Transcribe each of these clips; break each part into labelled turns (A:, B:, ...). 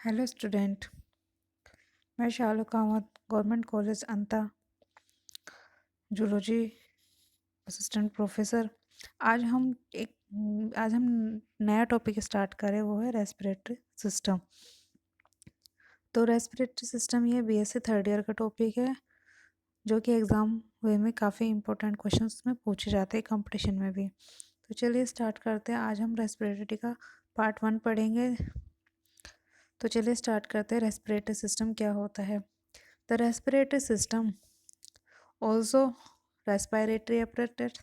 A: Hello student. मैं शालू Kamat government college अंता zoology assistant professor. आज हम नया टॉपिक स्टार्ट करें, वो है रेस्पिरेटरी सिस्टम। तो रेस्पिरेटरी सिस्टम ये बीएससी थर्ड ईयर का टॉपिक है, जो कि एग्ज़ाम वे में काफ़ी इंपॉर्टेंट क्वेश्चंस में पूछे जाते हैं, कंपटीशन में भी। तो चलिए स्टार्ट करते हैं। आज हम रेस्पिरेटरी का पार्ट 1 पढ़ेंगे। तो चलिए स्टार्ट करते हैं। रेस्पिरेटरी सिस्टम क्या होता है? The respiratory system also respiratory apparatus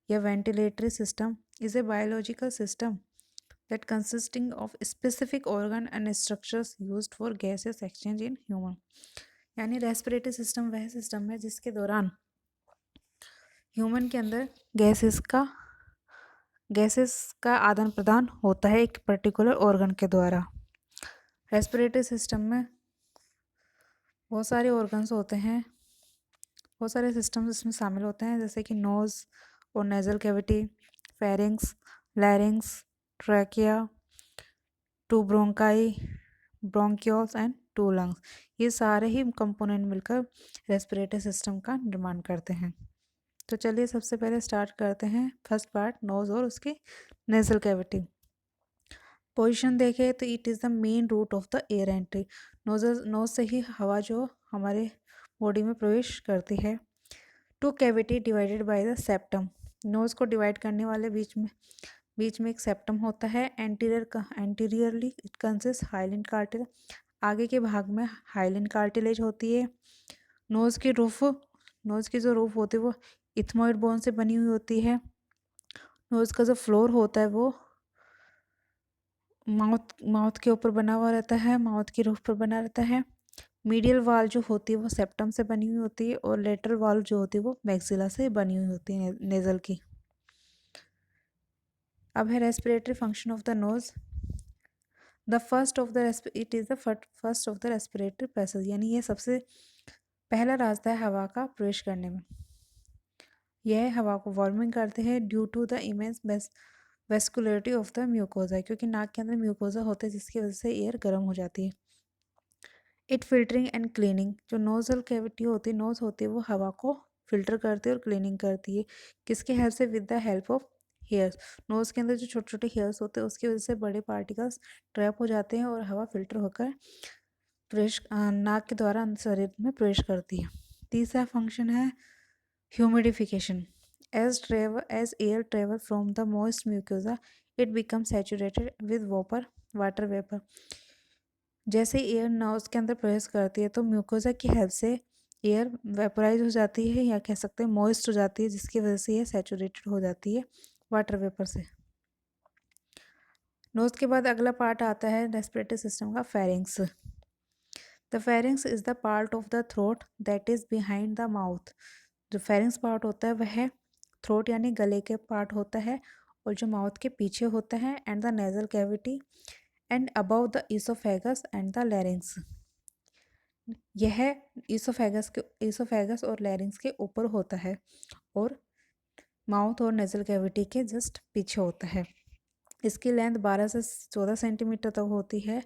A: या ventilatory system is a biological system that consisting of specific organ and structures used for gaseous exchange in human। यानी रेस्पिरेटरी सिस्टम वह सिस्टम है जिसके दौरान ह्यूमन के अंदर गैसेस का आदान प्रदान होता है एक पर्टिकुलर ऑर्गन के द्वारा। रेस्पिरेटरी सिस्टम में बहुत सारे ऑर्गन्स होते हैं, बहुत सारे सिस्टम्स इसमें शामिल होते हैं, जैसे कि नोज़ और nasal cavity, pharynx, larynx, trachea, two bronchi, bronchioles and two lungs. ये सारे ही कंपोनेंट मिलकर रेस्पिरेटरी सिस्टम का निर्माण करते हैं। तो चलिए सबसे पहले स्टार्ट करते हैं फर्स्ट पार्ट, नोज़ और उसकी नेजल कैविटी। पोजीशन देखें तो it is the main route of the air entry. Nose से ही हवा जो हमारे बॉडी में प्रवेश करती है। Two cavity divided by the septum. Nose को डिवाइड करने वाले बीच में एक सेप्टम होता है। Anteriorly it consist hyaline cartilage. आगे के भाग में हाइलिन कार्टिलेज होती है। नोज की जो रूफ होती है वो इथमोइड बोन से बनी हुई होती है। नोज का जो फ्लोर होता है वो माउथ के ऊपर बना हुआ रहता है, माउथ की रूफ पर बना रहता है। मीडियल वाल जो होती है वो सेप्टम से बनी हुई होती है और लेटरल वाल जो होती है वो मैक्सिला से बनी हुई होती है नेजल की। अब है respiratory function of the nose. The first of the it is the first of the respiratory passage, यानी ये सबसे पहला रास्ता है हवा का प्रवेश करने में। यह हवा को वार्मिंग करते हैं due to the immense vascularity of the mucosa, क्योंकि नाक के अंदर म्यूकोजा होते हैं जिसकी वजह से एयर गर्म हो जाती है। इट फिल्टरिंग एंड क्लीनिंग, जो नोजल कैविटी होती है, नोज होती है, वो हवा को फिल्टर करती है और क्लीनिंग करती है। किसके हेल्प से? With the help of hairs. Nose के अंदर जो छोटे छोटे हेयर्स होते हैं उसकी वजह से बड़े पार्टिकल्स ट्रैप हो जाते हैं और हवा फिल्टर होकर नाक के द्वारा शरीर में प्रवेश करती है। तीसरा फंक्शन है humidification. As air travel from the moist mucosa it become saturated with water vapour. जैसे एयर नोज के अंदर प्रवेश करती है तो म्यूकोजा की हेल्प से एयर वेपराइज हो जाती है, या कह सकते हैं मॉइस्ट हो जाती है, जिसकी वजह से ये सैचुरेटेड हो जाती है वाटर वेपर से। नोज के बाद अगला पार्ट आता है रेस्पिरेटरी सिस्टम का, pharynx. The pharynx is the part of the throat that is behind the mouth. जो फेरिंग्स पार्ट होता है वह थ्रोट यानी गले के पार्ट होता है और जो माउथ के पीछे होता है, and the nasal cavity and above the oesophagus and the larynx. यह ईसोफेगस और लैरिंग्स के ऊपर होता है और माउथ और नेजल कैविटी के जस्ट पीछे होता है। इसकी लेंथ 12 से 14 सेंटीमीटर तक होती है।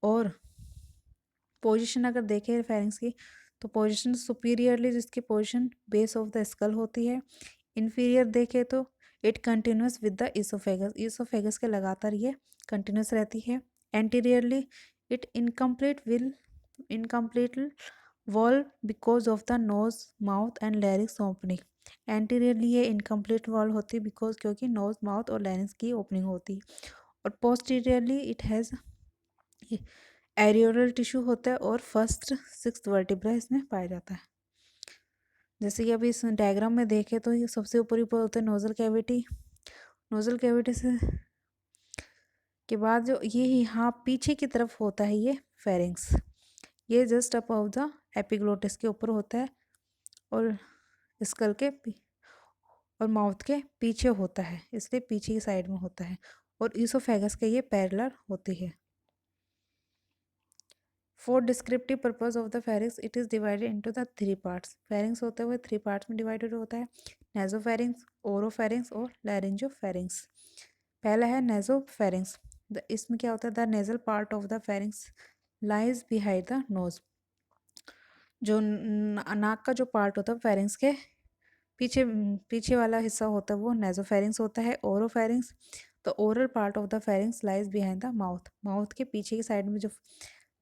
A: और पोजीशन अगर देखें फेरिंग्स की, तो पोजीशन सुपीरियरली जिसकी position base of the skull होती है। इन्फीरियर देखें तो it continuous with the oesophagus के लगातार ये कंटिन्यूस रहती है। Anteriorly it incomplete wall because of the nose mouth and लैरिंग्स opening. Anteriorly ये इनकम्प्लीट वॉल होती है बिकॉज क्योंकि नोज माउथ और लैरिंग्स की ओपनिंग होती है। और पोस्टीरियरली इट हैज़ एरियोरल टिश्यू होता है और फर्स्ट 6 वर्टिब्रा इसमें पाया जाता है। जैसे कि अभी इस डायग्राम में देखें तो ये सबसे ऊपर होता है नोजल कैविटी। नोजल कैविटी से के बाद जो ये यहाँ पीछे की तरफ होता है ये फेरिंग्स। ये जस्ट अबव द एपिग्लोटिस के ऊपर होता है और स्कल के और माउथ के पीछे होता है, इसलिए पीछे की साइड में होता है। और ईसोफेगस के ये पैरेलल होती है। For descriptive purpose of the pharynx it is divided into the 3 parts. Pharynx होते हुए 3 पार्ट्स में डिवाइडेड होता है, नेजोफेरिंग्स, ओरोफेरिंग्स और लैरिंजोफेरिंग्स। पहला है नेजोफेरिंग्स। इसमें क्या होता है? The nasal part of the pharynx lies behind the nose. जो नाक का जो पार्ट होता है फेरिंग्स के पीछे पीछे वाला हिस्सा होता है वो नेजोफेरिंग्स होता है। Oropharynx, the oral part of the pharynx lies behind the mouth. Mouth के पीछे की साइड में जो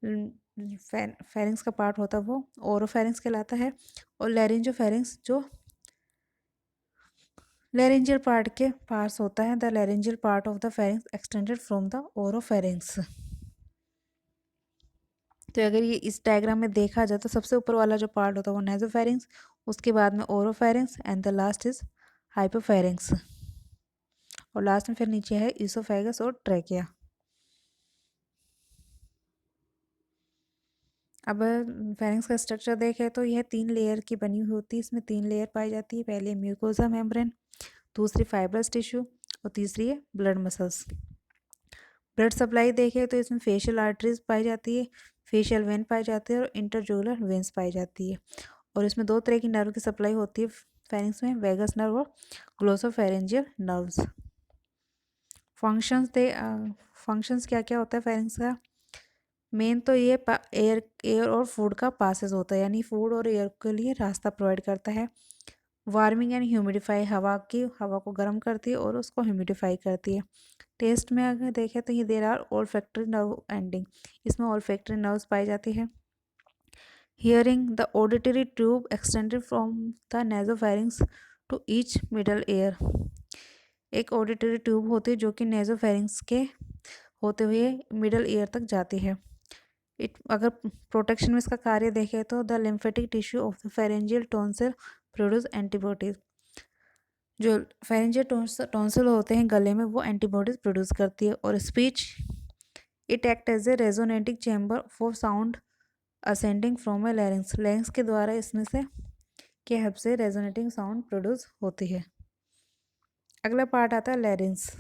A: फेरिंग्स का पार्ट होता है वो ओरोफेरिंग्स कहलाता है। और लैरिंजोफेरिंग्स जो लैरिंजियल पार्ट के पास होता है। The laryngeal part of the pharynx extended from the oropharynx. तो अगर ये इस डायग्राम में देखा जाए तो सबसे ऊपर वाला जो पार्ट होता है वो नेजोफेरिंग्स, उसके बाद में oropharynx and the last is hypopharynx, और लास्ट में फिर नीचे है ईसोफेगस और ट्रैकिया। अब फेरिंग्स का स्ट्रक्चर देखें तो यह 3 लेयर की बनी हुई होती है। इसमें 3 लेयर पाई जाती है। पहले है म्यूकोसा मेम्ब्रेन, दूसरी फाइब्रस टिश्यू और तीसरी है ब्लड मसल्स। ब्लड सप्लाई देखें तो इसमें फेशियल आर्टरीज पाई जाती है, फेशियल वेन पाई जाती है और इंटरजूलर वेन्स पाई जाती है। और इसमें 2 तरह की नर्व की सप्लाई होती है फेरिंग्स में, वेगस नर्व और ग्लोसोफेरेंजियल नर्व्स। फंक्शंस क्या क्या होता है फेरिंग्स का? मेन तो ये एयर और फूड का पासेस होता है, यानी फूड और एयर के लिए रास्ता प्रोवाइड करता है। वार्मिंग एंड ह्यूमिडिफाई, हवा को गर्म करती है और उसको ह्यूमिडिफाई करती है। टेस्ट में अगर देखें तो ये there are olfactory nerve ending, इसमें ऑल्फैक्टरी नर्व्स पाई जाती है। Hearing, the auditory tube extended from the nasopharynx to each middle ear. एक ऑडिटरी ट्यूब होती है जो कि नेजोफेरिंग्स के होते हुए मिडल ईयर तक जाती है। अगर प्रोटेक्शन में इसका कार्य देखें तो the lymphatic tissue of the pharyngeal tonsil produce antibodies. जो फेरेंजियल टॉन्सिल होते हैं गले में वो एंटीबॉडीज प्रोड्यूस करती है। और speech, it act as a resonating chamber for sound ascending from a larynx. Larynx के द्वारा इसमें से के हेल्प से रेजोनेटिंग साउंड प्रोड्यूस होती है। अगला पार्ट आता है लैरिंग्स।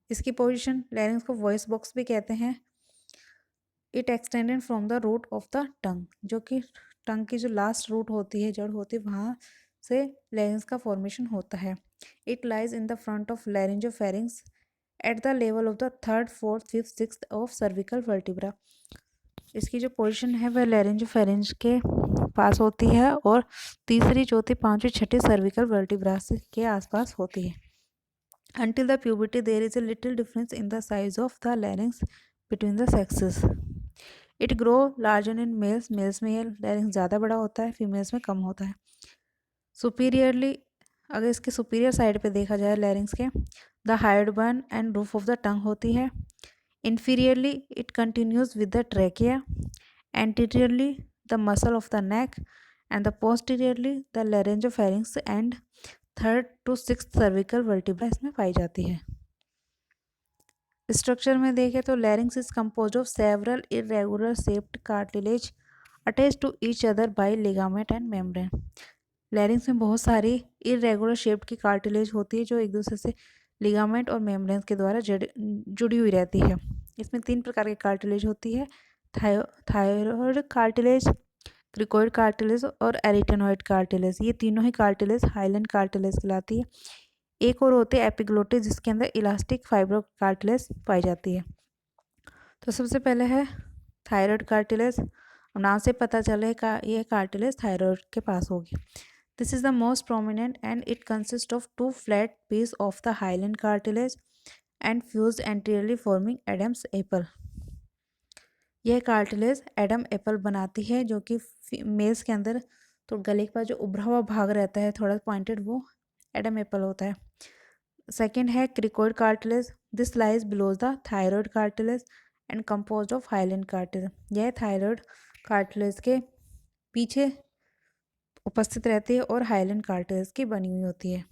A: इसकी पोजीशन, लैरिंग्स को वॉइस बॉक्स भी कहते हैं। It extended from the root of the tongue, जो कि टंग की जो लास्ट रूट होती है, जड़ होती है, वहाँ से लैरिंग्स का फॉर्मेशन होता है। It lies in the front of laryngopharynx at the level of the 3rd, 4th, 5th, 6th of cervical vertebra. इसकी जो पोजीशन है वह लैरिंजोफेरिंज के पास होती है और तीसरी, चौथी, पांचवी, छठी सर्विकल वर्टिब्रा के आसपास होती है। Until the puberty, there is a little difference in the size of the larynx between the sexes. It grow larger in males. Males में ये larynx ज़्यादा बड़ा होता है, फीमेल्स में कम होता है। Superiorly, अगर इसके सुपीरियर साइड पे देखा जाए larynx के, the hyoid bone and roof of the tongue होती है। Inferiorly, it continues with the trachea. Anteriorly, the muscle of the neck, and the posteriorly, the laryngopharynx and 3rd to 6th cervical vertebra इसमें पाई जाती है। Structure में देखें तो larynx is composed of several irregular shaped cartilage attach to each other by ligament and membrane. Larynx में बहुत सारी इरेगुलर शेप्ड की कार्टिलेज होती है जो एक दूसरे से लिगामेंट और मेम्ब्रेन के द्वारा जुड़ी हुई रहती है। इसमें 3 प्रकार की कार्टिलेज होती है, थायरॉयड कार्टिलेज, क्रिकोइड कार्टिलेज और एरिटेनॉइड कार्टिलेज। ये तीनों ही कार्टिलेज हाइलेंड कार्टिलेज कहलाती है। एक और होती है एपिग्लोटिस, जिसके अंदर इलास्टिक फाइब्रो कार्टिलेज पाई जाती है। तो सबसे पहले है थायराइड कार्टिलेज। नाम से पता चले ये कार्टिलेज थायराइड के पास होगी। This is the most prominent and it consist of 2 flat piece of the hyaline cartilage and fused anteriorly forming Adam's apple. यह कार्टिलेज एडम एपल बनाती है, जो कि मेल्स के अंदर तो गले के पास जो उभरा हुआ भाग रहता है थोड़ा पॉइंटेड, वो एडम एपल होता है। सेकेंड है cricoid cartilage. This lies below the thyroid cartilage and composed of hyaline cartilage. यह थायराइड कार्टिलेज के पीछे उपस्थित रहती है और हाइलेंड कार्टिलेज की बनी हुई होती है।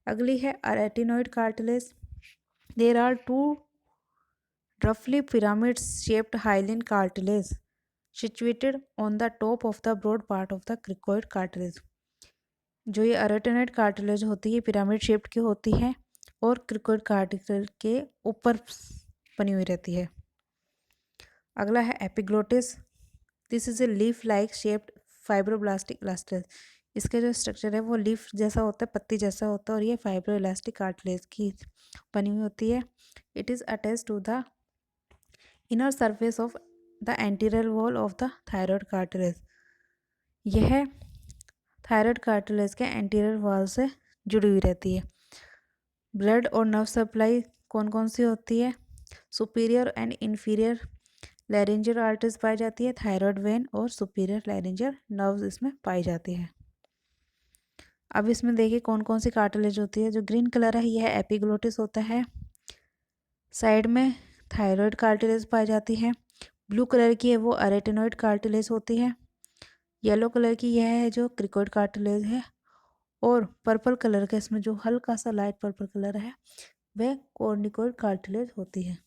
A: अगली है arytenoid cartilage. There are 2 roughly pyramid shaped hyaline cartilage situated on the top of the broad part of the cricoid cartilage। जो ये एरेटिनॉइड कार्टिलेज होती है पिरामिड शेप्ड की होती है और क्रिकोइड कार्टिलेज के ऊपर बनी हुई रहती है। अगला है epiglottis. This is a leaf like shaped fibroblastic elastic. इसका जो स्ट्रक्चर है वो लीफ जैसा होता है, पत्ती जैसा होता है, और ये फाइब्रो इलास्टिक कार्टिलेज की बनी हुई होती है। It is attach to the inner surface of the anterior wall of the thyroid cartilage. यह थायराइड कार्टिलेज के एंटीरियर वॉल से जुड़ी हुई रहती है। ब्लड और नर्व सप्लाई कौन कौन सी होती है? Superior and inferior laryngeal arteries पाई जाती है, थायराइड वेन और सुपीरियर लैरिंजियल नर्व्स इसमें पाई जाती है। अब इसमें देखिए कौन कौन सी कार्टिलेज होती है। जो ग्रीन कलर है यह एपिग्लोटिस होता है, साइड में थायराइड कार्टिलेज पाई जाती है। ब्लू कलर की है वो अरेटिनोइड कार्टिलेज होती है। येलो कलर की यह है जो क्रिकोइड कार्टिलेज है, और पर्पल कलर का इसमें जो हल्का सा लाइट पर्पल कलर है वह कॉर्निकोइड कार्टिलेज होती है।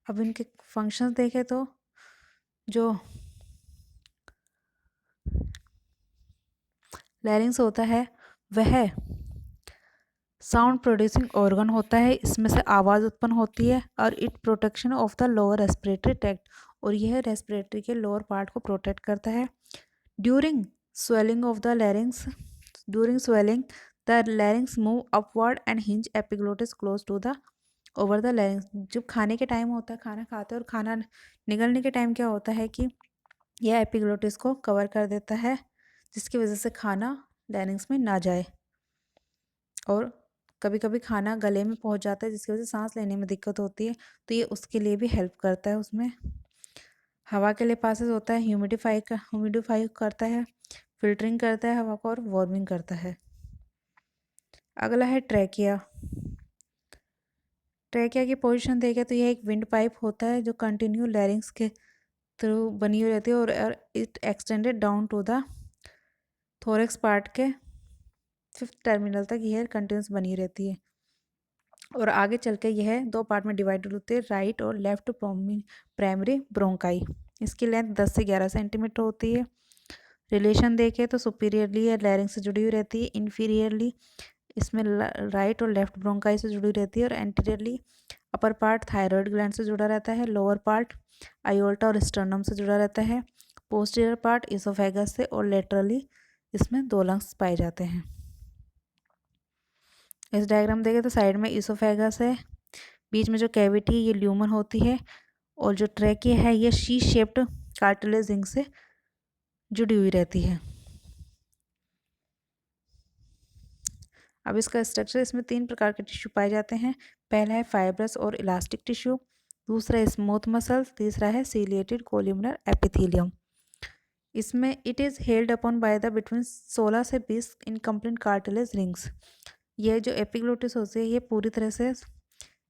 A: अब इनके फंक्शंस देखें तो जो लैरिंग्स होता है वह साउंड प्रोड्यूसिंग ऑर्गन होता है, इसमें से आवाज़ उत्पन्न होती है, और it protection of the lower respiratory tract, और यह रेस्पिरेटरी के लोअर पार्ट को प्रोटेक्ट करता है। During swelling of the larynx, during swelling the larynx move upward and hinge epiglottis close to the over the larynx. जब खाने के time होता है, खाना खाते हैं और खाना निगलने के टाइम क्या होता है कि यह एपिग्लोटिस को कवर कर देता है, जिसकी वजह से खाना लैरिंग्स में ना जाए, और कभी कभी खाना गले में पहुंच जाता है जिसकी वजह से सांस लेने में दिक्कत होती है, तो ये उसके लिए भी हेल्प करता है। उसमें हवा के लिए पासेस होता है, ह्यूमिडिफाई करता है, फिल्टरिंग करता है हवा को, और वार्मिंग करता है। अगला है ट्रैकिया। ट्रैकिया की पोजीशन देखें तो यह एक विंड पाइप होता है जो कंटिन्यू लैरिंग्स के थ्रू बनी हुई रहती है, और it extended down to the thorax part के 5th टर्मिनल तक यह कंटिन्यूस बनी रहती है, और आगे चल के यह 2 पार्ट में डिवाइडेड होती है, राइट और लेफ्ट प्राइमरी ब्रोंकाई। इसकी लेंथ 10 से 11 सेंटीमीटर होती है। रिलेशन देखें तो सुपीरियरली या लैरिंग से जुड़ी हुई रहती है, इन्फीरियरली इसमें राइट और लेफ्ट ब्रोंकाई से जुड़ी रहती है, और anteriorly upper part thyroid gland से जुड़ा रहता है, लोअर पार्ट आयोल्टा और स्टर्नम से जुड़ा रहता है, पोस्टीरियर पार्ट इसोफेगस से, और लेटरली इसमें 2 लंग्स पाए जाते हैं। इस डायग्राम देखें तो साइड में इसोफेगस है, बीच में जो कैविटी ये ल्यूमन होती है, और जो ट्रैकिया है ये शी शेप्ड कार्टिलेज रिंग से जुड़ी हुई रहती है। अब इसका स्ट्रक्चर, इसमें 3 प्रकार के टिश्यू पाए जाते हैं। पहला है फाइब्रस और इलास्टिक टिश्यू, दूसरा है स्मूथ मसल्स, तीसरा है सीलिएटेड कोल्यूमिनर एपिथेलियम। इसमें it is held upon by the between 16 से 20 इनकम्प्लीट कार्टिलेज रिंग्स। यह जो एपिग्लोटिस होती है ये पूरी तरह से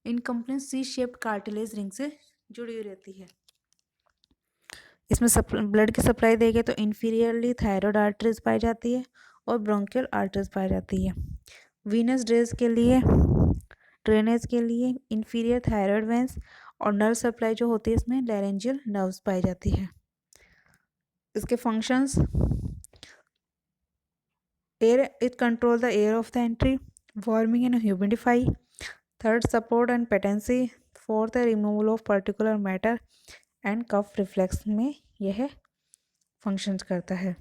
A: incomplete C shaped cartilage ring से जुड़ी हुई रहती है। इसमें ब्लड की सप्लाई देखें तो इन्फीरियरली थायराइड आर्टरीज पाई जाती है, और ब्रोंकियल आर्टरीज पाई जाती है। वीनस ड्रेनेज के लिए इन्फीरियर थायराइड वेंस, और नर्व सप्लाई जो होती है इसमें लैरेंजियल नर्व्स पाई जाती है। इसके functions, air it control the air of the entry, warming and humidify, third support and patency, fourth है removal of particular matter, and cough reflex में यह फंक्शंस करता है।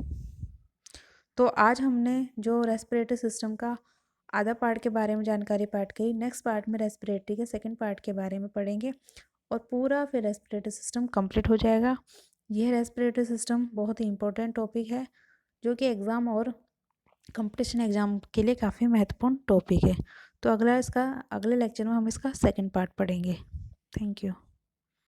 A: तो आज हमने जो रेस्पिरेटरी सिस्टम का आधा पार्ट के बारे में जानकारी पाठ की, नेक्स्ट पार्ट में रेस्पिरेटरी के सेकंड पार्ट के बारे में पढ़ेंगे, और पूरा फिर रेस्पिरेटरी सिस्टम कंप्लीट हो जाएगा। यह रेस्पिरेटरी सिस्टम बहुत ही इंपॉर्टेंट टॉपिक है, जो कि एग्ज़ाम और कंपटीशन एग्ज़ाम के लिए काफ़ी महत्वपूर्ण टॉपिक है। तो अगले लेक्चर में हम इसका सेकंड पार्ट पढ़ेंगे। Thank you.